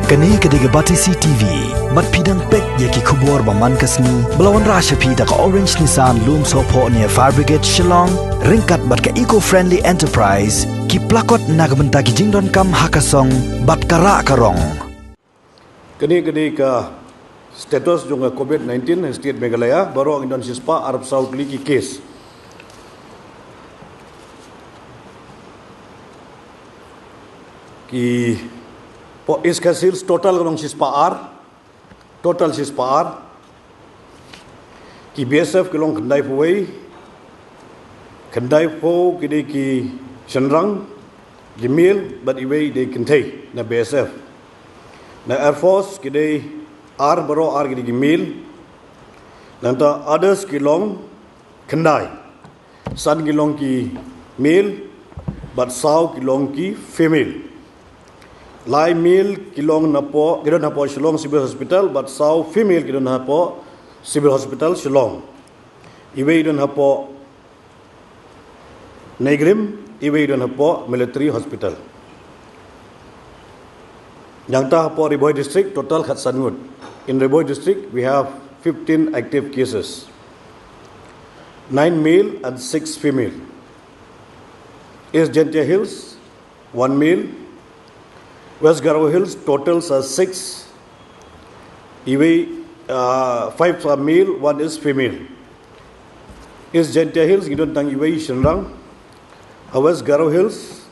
Kani kediga Batisi TV, mat pidang pek yaki kubur baman kasni, belawan rasha pida ka Orange Nissan loom sopo ni Fire Brigade Shillong, ringkat bat ka eco-friendly enterprise, ki plakot nagbenta ki jingdon kam hakasong, bat kara karong. Kani ka status junga COVID-19 state Meghalaya, baru ang Indonesia spa Arab Saudi ki case. Ki po इसका सिर्फ टोटल करों टोटल सिस्पार कि BSF के लोग खंडाई फो कि दे की शनरंग जमील बट इवे दे कंठे न BSF न एयरफोर्स कि दे आर बरो आर कि दे जमील नंतर others के लोग खंडाई सन के लोग की मेल बट साव के लोग की female Lai male kilong napo kidon napo Shillong Civil Hospital but sau female kidon napo Civil Hospital Shillong. Iwe kidon napo Negrim, iwe kidon napo Military Hospital. Yang ta hapo Riboy District total Khatsangut. In Riboy District we have 15 active cases. 9 male and 6 female. East Gentia Hills 1 male. West Garo Hills totals are 6. Iwe 5 are male, 1 is female. Is Gentia Hills gidon tang iwe Shenrang. West Garo Hills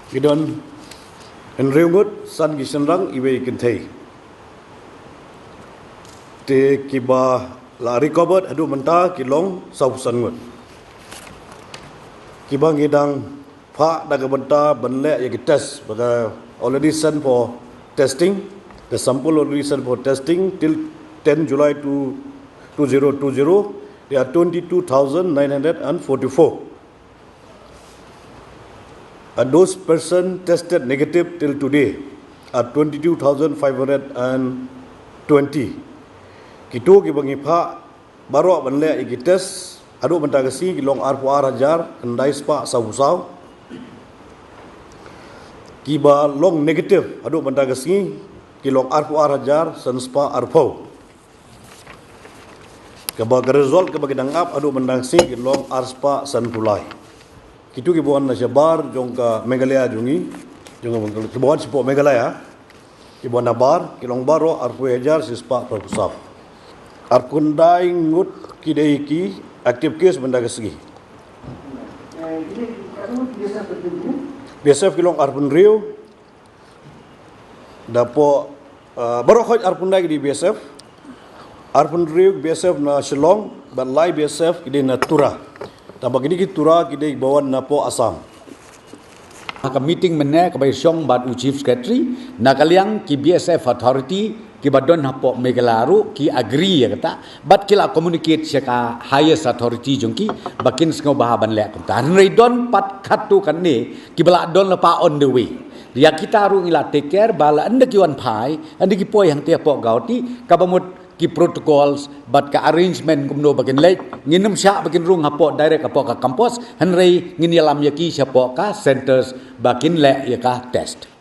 gidon in Reungut san gi Shenrang iwe Kintei. Te kiba la recovered adu menta kilong South Sangut. Kiba ngidang Pak daga benta benlek ya test baga already sent for testing. The sample already sent for testing till 10 July 2020. There are 22,944. And those persons tested negative till today are 22,520. Kito kibangi Pak baru benlek ya test adu benta kasi kilong arpuar hajar kendai spa sausau. Kiba long negative adu benda kasi kilong arpu arajar senspa arpau kaba result kaba kidangap adu benda kasi kilong arspa sanpulai kitu kibuan na syabar jongka Meghalaya jungi jonga kibuan sipo Meghalaya kibuan nabar kilong baro arpu hajar sispa propusap arpundai ngut kidai ki active case benda kasi BSF kilong arpun Rio dapo baru khoj arpun dai di BSF arpun Rio BSF na Shillong ban lai BSF kide na Tura tabak ini ki Tura kide bawan na po Assam ka meeting menne ka bai Shong bat u chief secretary na kaliang ki BSF authority ki badon hapo Megalaru ki agree ya kata but kila communicate ka highest authority jongki bakin sngo bahaban lek kata rei don pat khatu kan ni ki bala don la pa on the way dia kita ru ila take care bala ande ki wan phai ande ki poi hang te po gauti ka bamut ki protocols but ka arrangement kumno bakin lek nginum sya bakin rung hapo direct hapo ka campus han rei ngin yalam yaki sya po ka centers bakin lek ya ka test